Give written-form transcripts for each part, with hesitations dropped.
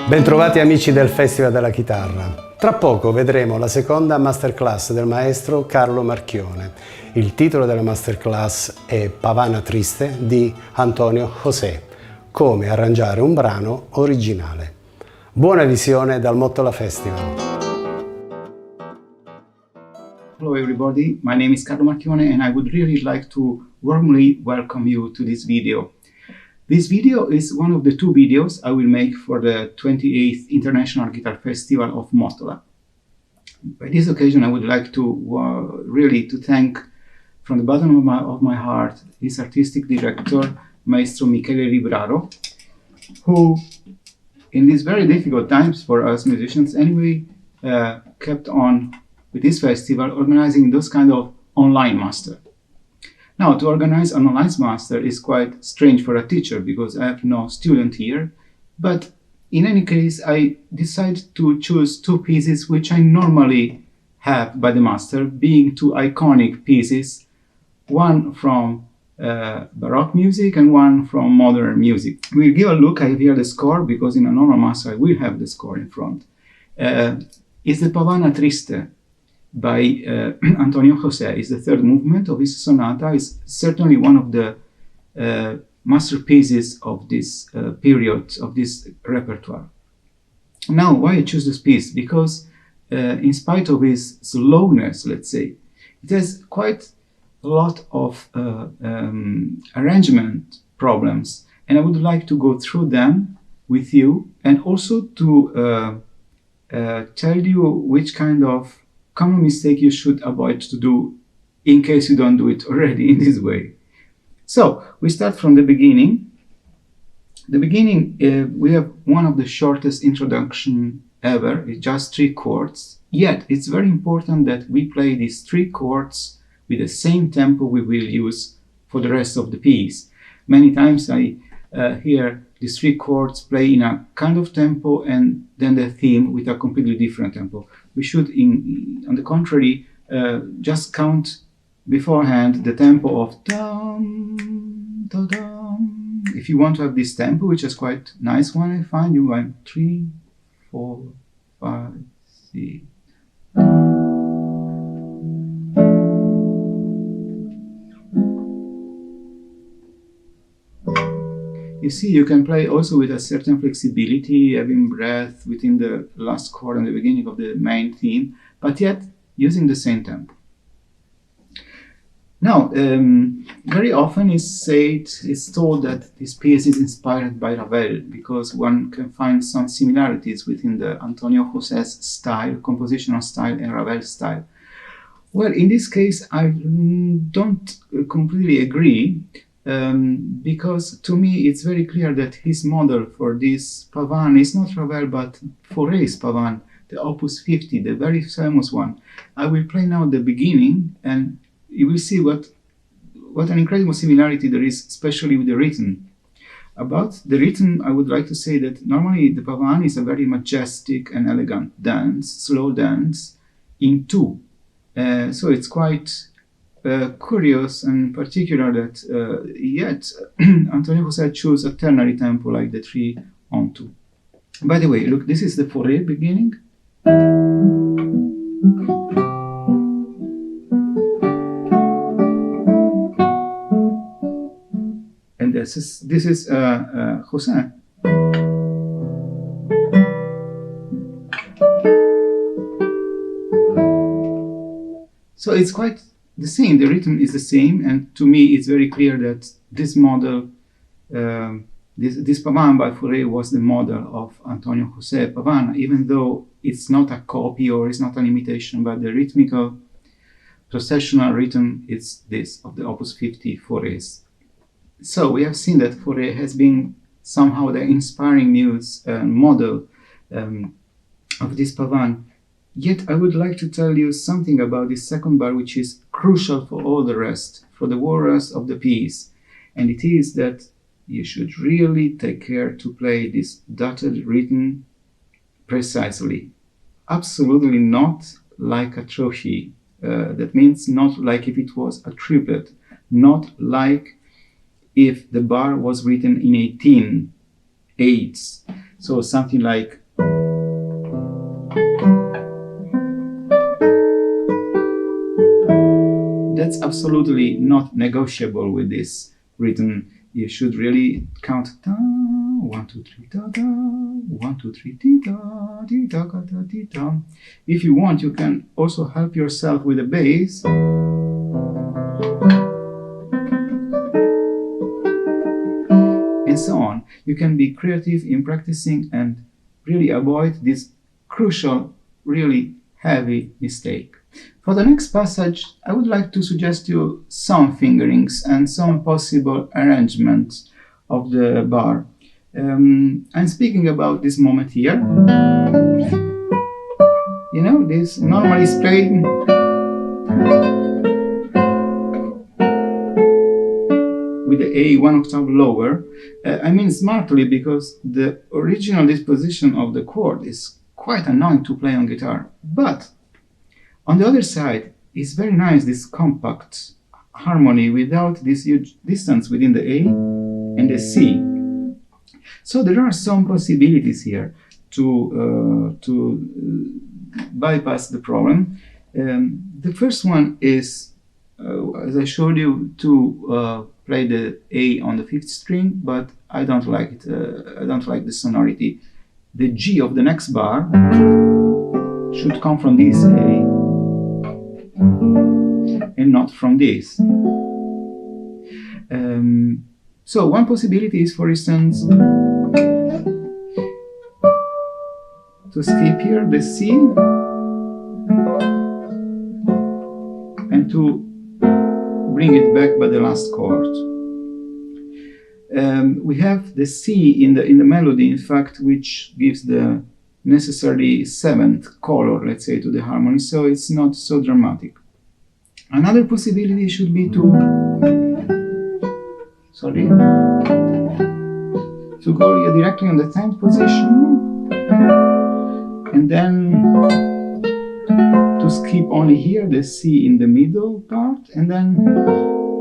Bentrovati amici del Festival della Chitarra. Tra poco vedremo la seconda masterclass del maestro Carlo Marchione. Il titolo della masterclass è Pavane Triste di José, come arrangiare un brano originale. Buona visione dal Mottola Festival. Hello everybody, my name is Carlo Marchione and I would really like to warmly welcome you to this video. This video is one of the two videos I will make for the 28th International Guitar Festival of Mottola. By this occasion I would like to really to thank from the bottom of my heart his artistic director, Maestro Michele Libraro, who in these very difficult times for us musicians anyway kept on with this festival organizing those kind of online master. Now, to organize an online master is quite strange for a teacher because I have no student here, but in any case I decided to choose two pieces which I normally have by the master, being two iconic pieces, one from Baroque music and one from modern music. We'll give a look. I have here the score because in a normal master I will have the score in front. It's the Pavane Triste by José. Is the third movement of his sonata. Is certainly one of the masterpieces of this period, of this repertoire. Now, why I choose this piece? Because in spite of his slowness, let's say, it has quite a lot of arrangement problems, and I would like to go through them with you and also to tell you which kind of common mistake you should avoid to do in case you don't do it already in this way. So we start from the beginning. The beginning, we have one of the shortest introduction ever. It's just 3 chords. Yet it's very important that we play these 3 chords with the same tempo we will use for the rest of the piece. Many times I hear these 3 chords play in a kind of tempo and then the theme with a completely different tempo. We should, on the contrary, just count beforehand the tempo of dum, da, dum. If you want to have this tempo, which is quite nice one, I find you like 3, 4, 5, 6. You see, you can play also with a certain flexibility, having breath within the last chord and the beginning of the main theme, but yet using the same tempo. Now, very often it's told that this piece is inspired by Ravel because one can find some similarities within the José's style, compositional style and Ravel's style. Well, in this case, I don't completely agree. Because to me it's very clear that his model for this Pavane is not Ravel but Fauré's Pavane, the Opus 50, the very famous one. I will play now the beginning and you will see what an incredible similarity there is, especially with the rhythm. About the rhythm, I would like to say that normally the Pavane is a very majestic and elegant dance, slow dance in 2. So it's quite curious and particular that yet José chose a ternary tempo like the 3/2. By the way, look, this is the Fauré beginning. And this is José. So it's quite the same, the rhythm is the same, and to me it's very clear that this model, this Pavane by Fauré was the model of José Pavane, even though it's not a copy or it's not an imitation, but the rhythmical processional rhythm is this of the Opus 50 Fauré's. So we have seen that Fauré has been somehow the inspiring muse model of this Pavane. Yet I would like to tell you something about this second bar which is crucial for all the rest, for the whole rest of the piece. And it is that you should really take care to play this dotted rhythm precisely. Absolutely not like a trochee. That means not like if it was a triplet, not like if the bar was written in 18/8. So something like that's absolutely not negotiable with this rhythm. You should really count 1, 2, 3, da, da, 1, 2, 3, di, da, di, da, ga, da, di, da. If you want, you can also help yourself with the bass. And so on. You can be creative in practicing and really avoid this crucial, really heavy mistake. For the next passage, I would like to suggest you some fingerings and some possible arrangements of the bar. I'm speaking about this moment here. You know, this normally is played with the A 1 octave lower. I mean smartly, because the original disposition of the chord is quite annoying to play on guitar. But on the other side, it's very nice, this compact harmony without this huge distance within the A and the C. So there are some possibilities here to bypass the problem. The first one is, as I showed you, to play the A on the 5th string, but I don't like it. I don't like the sonority. The G of the next bar should come from this A and not from this. So one possibility is, for instance, to skip here the C and to bring it back by the last chord. We have the C in the melody, in fact, which gives the necessary 7th color, let's say, to the harmony, so it's not so dramatic. Another possibility should be to go here directly on the 10th position, and then to skip only here the C in the middle part, and then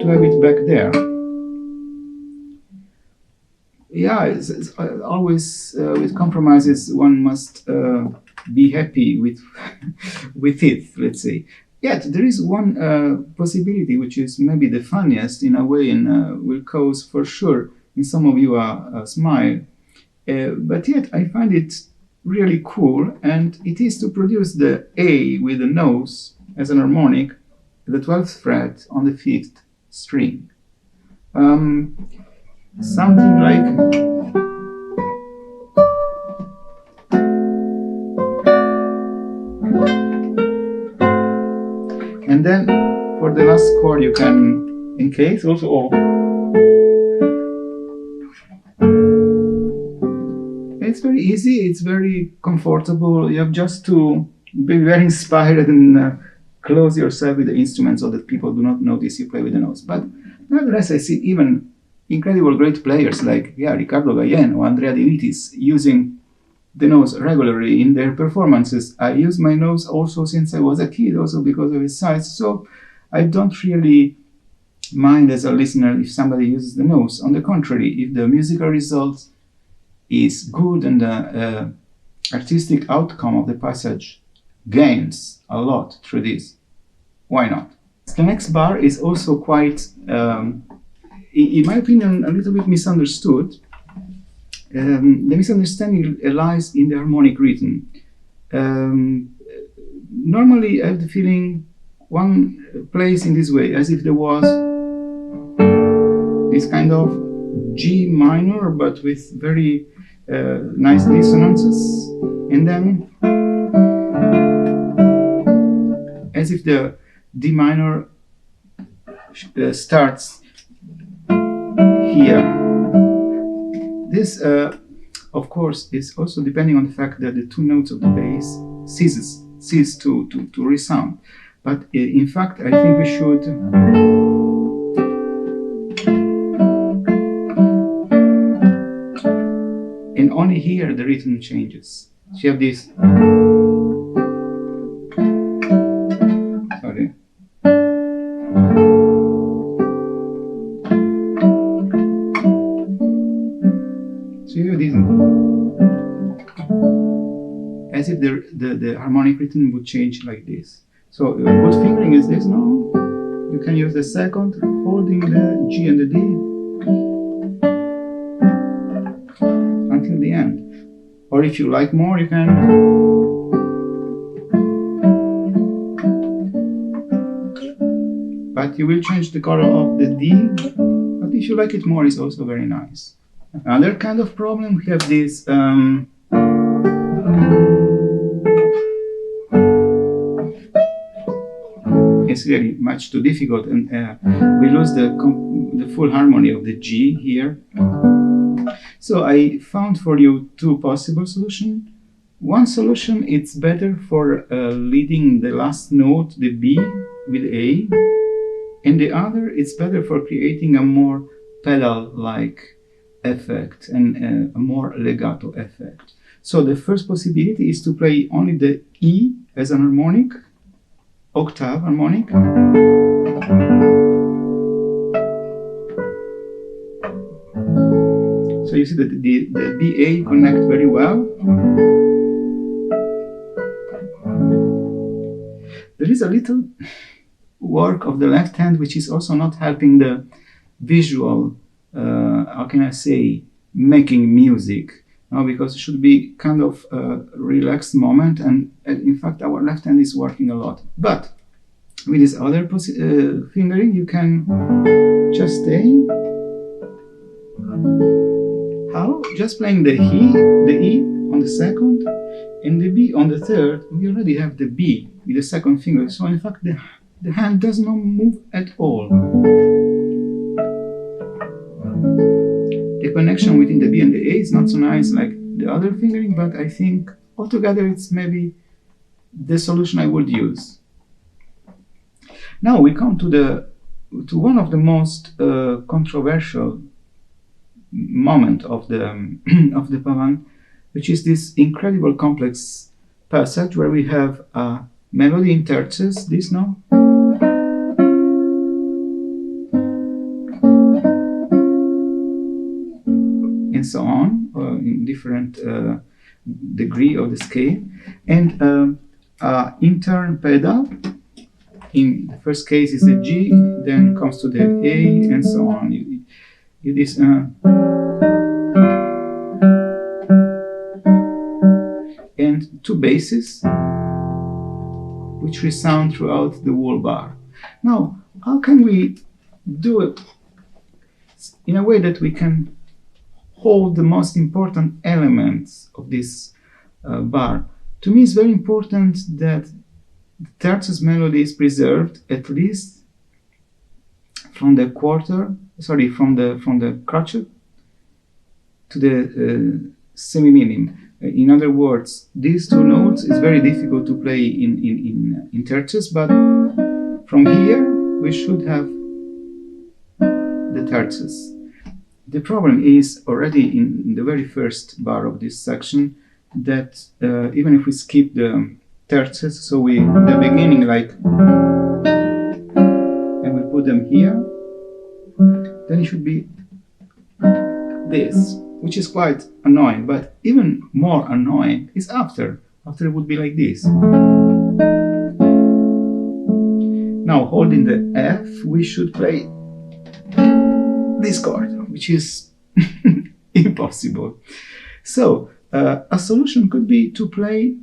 to have it back there. Yeah, it's always with compromises, one must be happy with with it, let's say. Yet there is one possibility which is maybe the funniest in a way, and will cause for sure in some of you a smile. But yet I find it really cool, and it is to produce the A with the nose as an harmonic, the 12th fret on the 5th string. Something like and then for the last chord you can, in case, also O. It's very easy, it's very comfortable. You have just to be very inspired and close yourself with the instrument so that people do not notice you play with the nose. But nevertheless, I see even incredible great players like Riccardo Gallen or Andrea De Vitis using the nose regularly in their performances. I use my nose also since I was a kid, also because of its size, so I don't really mind as a listener if somebody uses the nose. On the contrary, if the musical result is good and the artistic outcome of the passage gains a lot through this, why not? The next bar is also quite, in my opinion, a little bit misunderstood. The misunderstanding lies in the harmonic rhythm. Normally, I have the feeling one plays in this way, as if there was this kind of G minor, but with very nice dissonances, and then as if the D minor starts here. This, of course, is also depending on the fact that the two notes of the bass cease to resound. But in fact, I think we should and only here the rhythm changes. So you have this. Sorry. So you have this. as if the harmonic rhythm would change like this. So what fingering is this now? You can use the second, holding the G and the D until the end. Or if you like more, you can but you will change the color of the D. But if you like it more, it's also very nice. Another kind of problem, we have this it's really much too difficult, and we lose the full harmony of the G here. So I found for you two possible solutions. One solution, it's better for leading the last note, the B, with A, and the other, it's better for creating a more pedal-like effect and a more legato effect. So the first possibility is to play only the E as an harmonic, octave harmonic. So you see that the BA connect very well. There is a little work of the left hand which is also not helping the visual, how can I say, making music. No, because it should be kind of a relaxed moment, and in fact our left hand is working a lot. But with this other fingering, you can just stay. How? Just playing the E on the second, and the B on the third. We already have the B with the second finger, so in fact the hand does not move at all. The connection between the B and the A is not so nice like the other fingering, but I think altogether it's maybe the solution I would use. Now we come to one of the most controversial moment of the of the Pavane, which is this incredible complex passage where we have a melody in terces, this now, and so on, in different degree of the scale, and intern pedal. In the first case is the G, then comes to the A, and so on. This and two basses which resound throughout the whole bar. Now, how can we do it in a way that we can hold the most important elements of this bar? To me, it's very important that the terces melody is preserved, at least from the from the crotchet to the semi-minim. In other words, these two notes is very difficult to play in terces, but from here we should have the terces. The problem is already in the very first bar of this section that even if we skip the terces, so the beginning like, and we put them here, then it should be this, which is quite annoying. But even more annoying is after it would be like this. Now, holding the F, we should play this chord, which is impossible. So a solution could be to play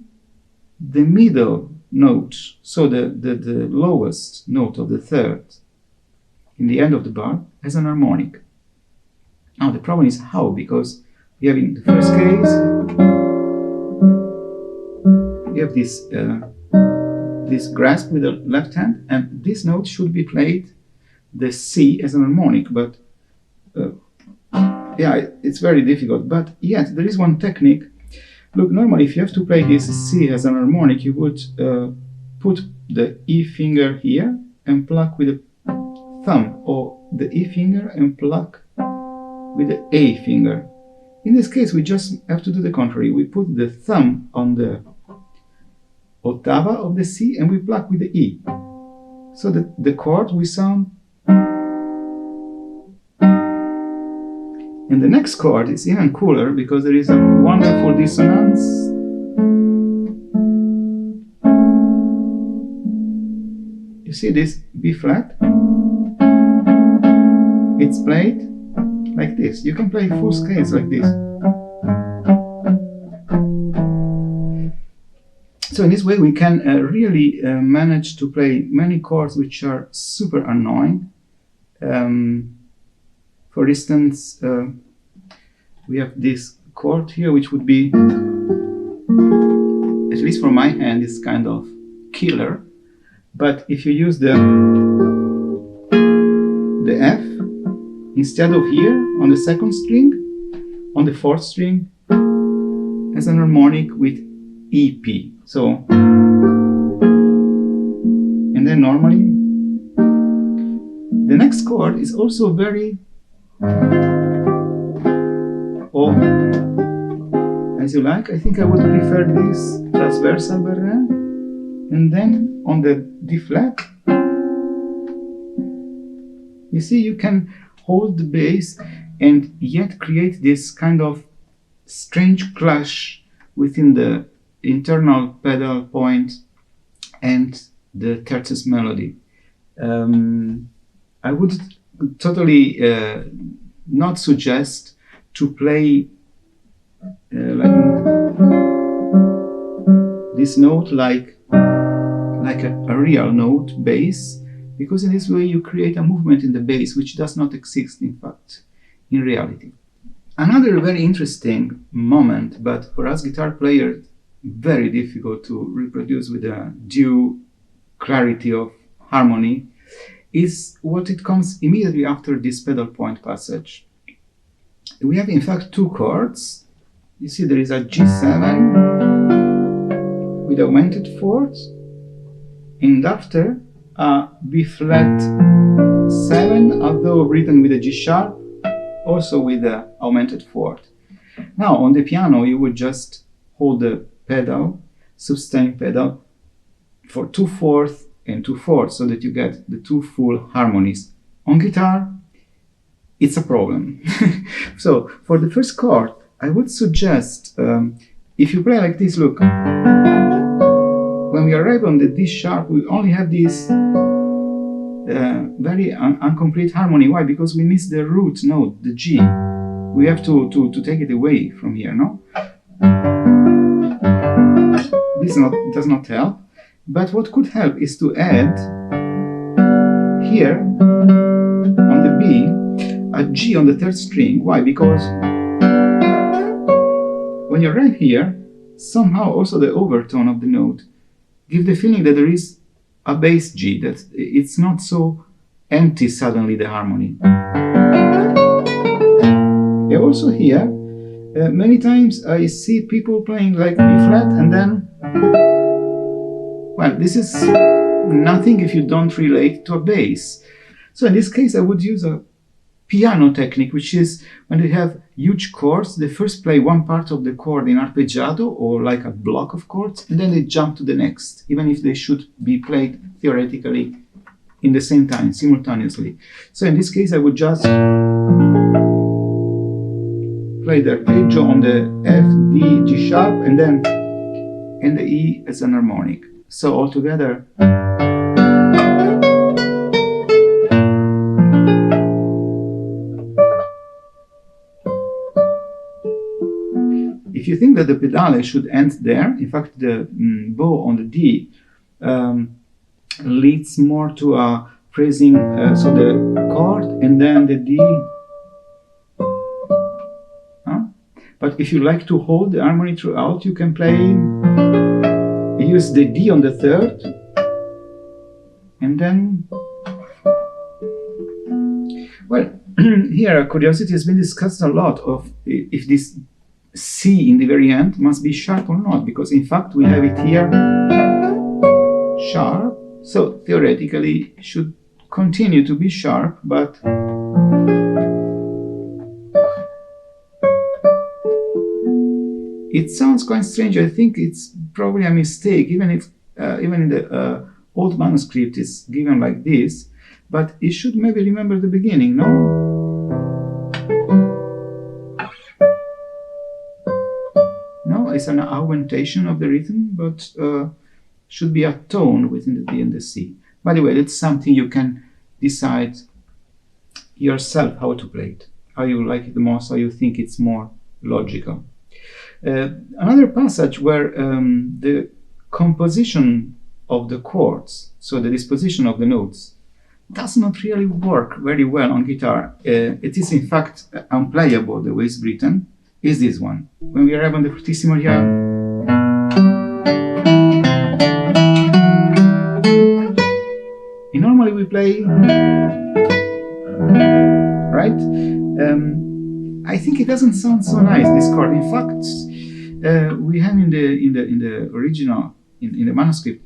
the middle note, so the lowest note of the third in the end of the bar as an harmonic. Now the problem is how, because we have in the first case we have this grasp with the left hand, and this note should be played the C as an harmonic, but yeah, it's very difficult. But yet there is one technique. Look, normally if you have to play this C as an harmonic, you would put the E finger here and pluck with the thumb, or the E finger and pluck with the A finger. In this case, we just have to do the contrary. We put the thumb on the ottava of the C and we pluck with the E. So that the chord we sound And the next chord is even cooler because there is a wonderful dissonance. You see this B flat? It's played like this. You can play full scales like this. So in this way we can really manage to play many chords which are super annoying. For instance, we have this chord here which would be, at least for my hand, is kind of killer. But if you use the F instead of here on the second string, on the fourth string, as an harmonic with EP. So, and then normally, the next chord is also very, or as you like. I think I would prefer this transversal brano, and then on the D flat, you see you can hold the bass and yet create this kind of strange clash within the internal pedal point and the terces melody. I would totally not suggest to play like this note like a real note bass, because in this way you create a movement in the bass which does not exist in fact in reality. Another very interesting moment, but for us guitar players very difficult to reproduce with a due clarity of harmony, is what it comes immediately after this pedal point passage. We have in fact two chords. You see there is a G7 with augmented fourths, and after a B flat 7, although written with a G sharp, also with the augmented fourth. Now on the piano you would just hold the pedal, sustain pedal, for 2/4 and 2/4, so that you get the two full harmonies. On guitar, it's a problem. So for the first chord, I would suggest, if you play like this, look, when we arrive on the D sharp, we only have this very incomplete harmony. Why? Because we miss the root note, the G. We have to take it away from here, no? This does not help. But what could help is to add here on the B a G on the third string. Why? Because when you arrive here, somehow also the overtone of the note gives the feeling that there is a bass G, that it's not so empty suddenly, the harmony. And also here, many times I see people playing like B flat and then, well, this is nothing if you don't relate to a bass. So in this case, I would use a piano technique, which is when you have huge chords, they first play one part of the chord in arpeggiato or like a block of chords, and then they jump to the next, even if they should be played theoretically in the same time, simultaneously. So in this case, I would just play the arpeggio on the F, D, G sharp, and then and the E as an harmonic. So all together. If you think that the pedale should end there, in fact the bow on the D leads more to a phrasing, so the chord and then the D. But if you like to hold the harmony throughout, you can use the D on the third, and then, well, here a curiosity has been discussed a lot of if this C in the very end must be sharp or not, because in fact we have it here sharp, so theoretically it should continue to be sharp, but it sounds quite strange. I think it's probably a mistake, even if even in the old manuscript it's given like this, but it should maybe remember the beginning, no? know, it's an augmentation of the rhythm, but should be a tone within the D and the C. By the way, that's something you can decide yourself how to play it, how you like it the most, how you think it's more logical. Another passage where the composition of the chords, so the disposition of the notes, does not really work very well on guitar. It is in fact unplayable the way it's written, is this one. When we arrive on the fortissimo here, and normally we play, right? I think it doesn't sound so nice, this chord. In fact, we have in the original, in the manuscript,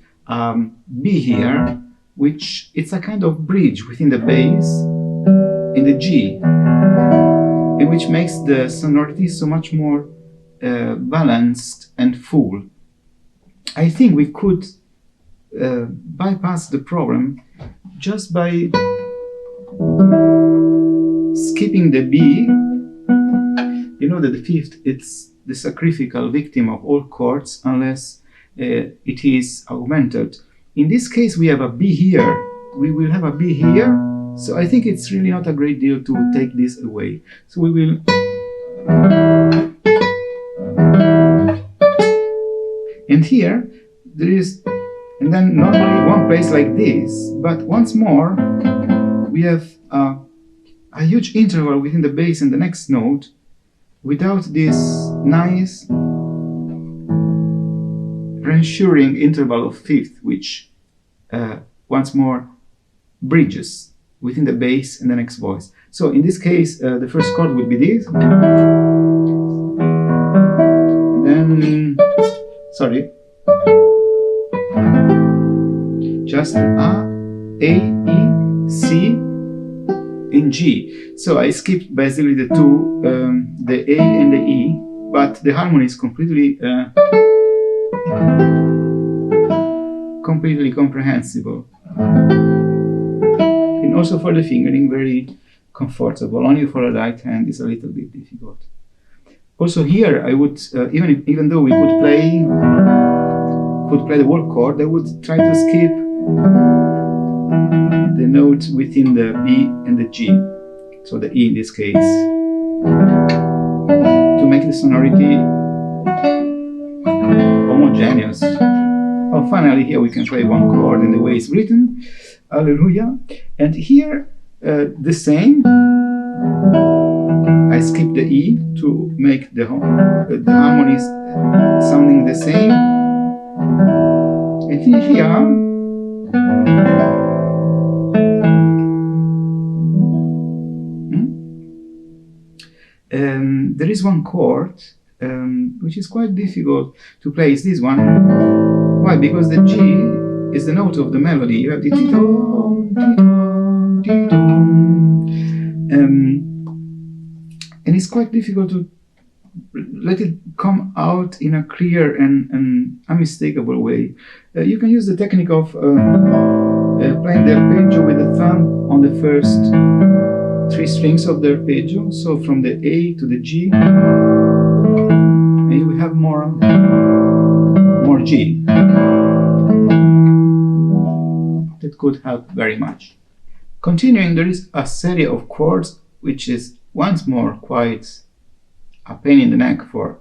B here, which it's a kind of bridge within the bass in the G, and which makes the sonority so much more balanced and full. I think we could bypass the problem just by skipping the B. You know that the fifth, it's the sacrificial victim of all chords unless it is augmented. In this case, we have a B here. We will have a B here. So I think it's really not a great deal to take this away. So we will. And here, there is, and then normally one plays like this, but once more, we have a huge interval within the bass and the next note without this nice reassuring interval of fifth, which once more bridges within the bass and the next voice. So in this case, the first chord will be this. And then, sorry, just A, E, C, and G. So I skipped basically the two, the A and the E, but the harmony is completely comprehensible, and also for the fingering very comfortable. Only for a right hand is a little bit difficult. Also here I would even though we could play the whole chord, I would try to skip the note within the B and the G, so the E in this case, to make the sonority homogeneous. Oh, finally here we can play one chord in the way it's written, Hallelujah. And here the same, I skip the E to make the harmonies sounding the same. And here there is one chord which is quite difficult to play. Is this one. Why? Because the G is the note of the melody. You have the ti-tom, ti-tom, ti-tom. And it's quite difficult to let it come out in a clear and unmistakable way. You can use the technique of playing the arpeggio with the thumb on the first three strings of the arpeggio, so from the A to the G, and you will have more G. That could help very much. Continuing, there is a series of chords which is once more quite a pain in the neck for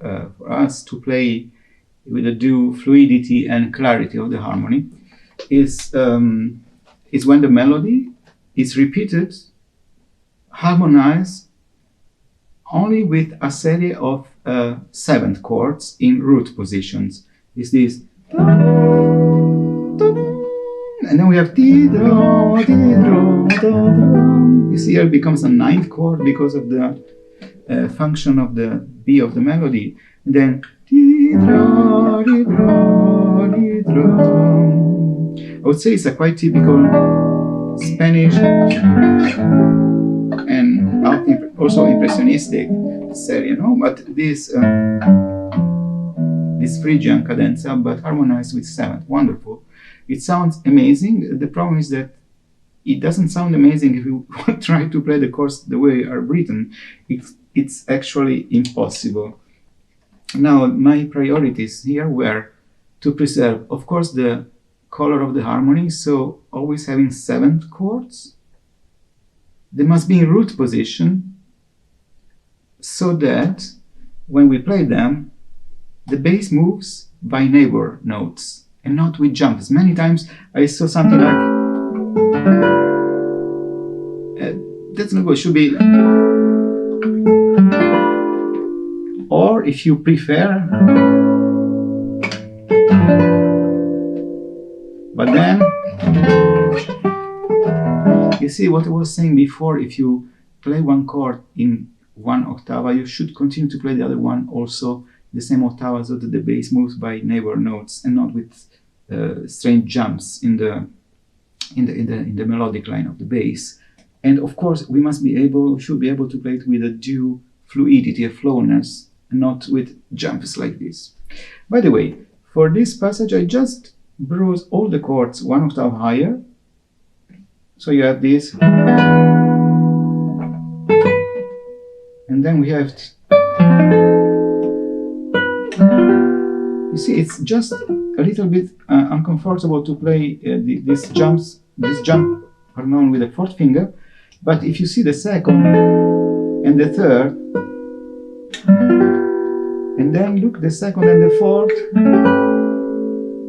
us to play with the due fluidity and clarity of the harmony. Is when the melody is repeated, harmonized only with a series of seventh chords in root positions. Is this, and then we have ti-do, ti-do, do-do. You see here it becomes a ninth chord because of the function of the B of the melody. And then ti-do, ti-do, ti-do. I would say it's a quite typical Spanish and also impressionistic series, you know? But this Phrygian cadenza, but harmonized with seventh. Wonderful. It sounds amazing. The problem is that it doesn't sound amazing if you try to play the chords the way they are written. It's actually impossible. Now, my priorities here were to preserve, of course, the color of the harmony, so always having 7th chords. They must be in root position so that when we play them, the bass moves by neighbor notes and not with jumps. Many times I saw something like that's not good, it should be, or if you prefer, but then you see what I was saying before, if you play one chord in one octave, you should continue to play the other one also the same octave so that the bass moves by neighbor notes and not with strange jumps in the melodic line of the bass. And of course, we should be able to play it with a due fluidity, a flowness, and not with jumps like this. By the way, for this passage, I just brought all the chords one octave higher. So you have this, and then we have. You see, it's just a little bit uncomfortable to play these jumps. This jump are known with the 4th finger, but if you see the 2nd and the 3rd, and then look the 2nd and the 4th,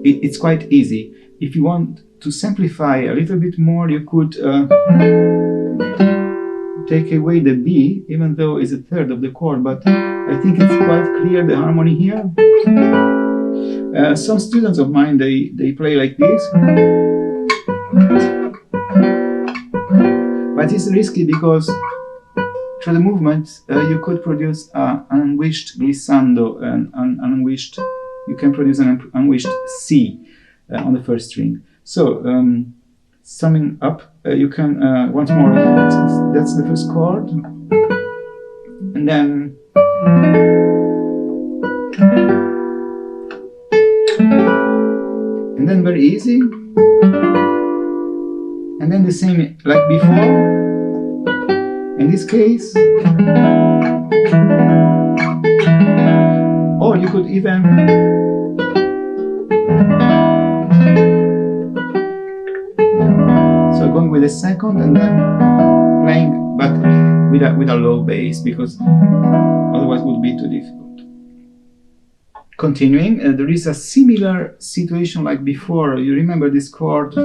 it's quite easy. If you want to simplify a little bit more, you could take away the B, even though it's a 3rd of the chord, but I think it's quite clear the harmony here. Some students of mine, they play like this, but it's risky because through the movement you could produce an unwished glissando, you can produce an unwished C on the 1st string. So summing up, you can once more, that's the 1st chord, and then very easy, and then the same like before. In this case, or you could even going with the 2nd and then playing, but with a low bass, because otherwise it would be too difficult. Continuing, there is a similar situation like before. You remember this chord?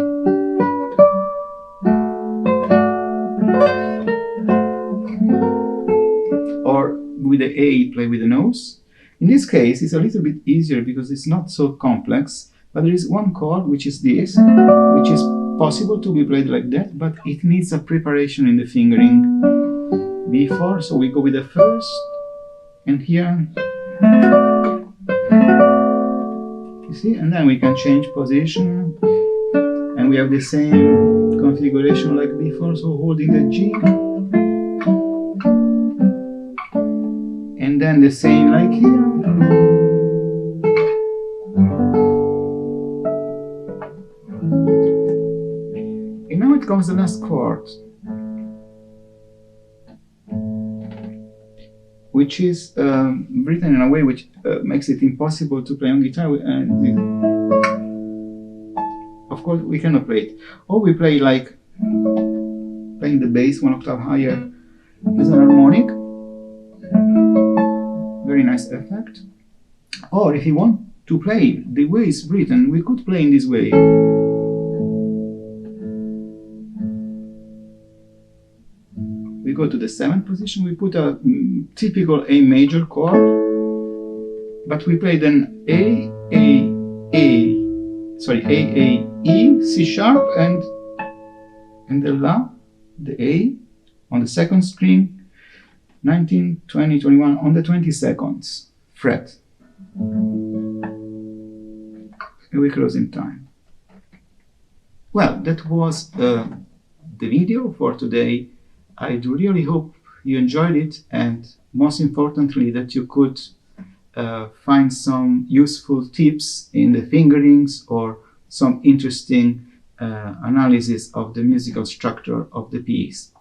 Or with the A, play with the nose. In this case, it's a little bit easier because it's not so complex, but there is one chord, which is this, which is possible to be played like that, but it needs a preparation in the fingering before. So we go with the 1st, and here, you see, and then we can change position, and we have the same configuration like before, so holding the G, and then the same like here. And now it comes the last chord, which is written in a way which makes it impossible to play on guitar. Of course, we cannot play it. Or we play like playing the bass one octave higher as an harmonic. Very nice effect. Or if you want to play the way it's written, we could play in this way. We go to the 7th position, we put a typical A major chord, but we play then A, E, C sharp, and the La, the A, on the 2nd string, 19, 20, 21, on the 22nd fret. And we close in time. Well, that was the video for today. I do really hope you enjoyed it, and most importantly that you could find some useful tips in the fingerings or some interesting analysis of the musical structure of the piece.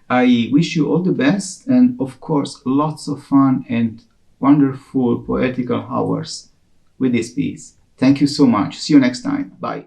I wish you all the best, and of course lots of fun and wonderful poetical hours with this piece. Thank you so much. See you next time. Bye.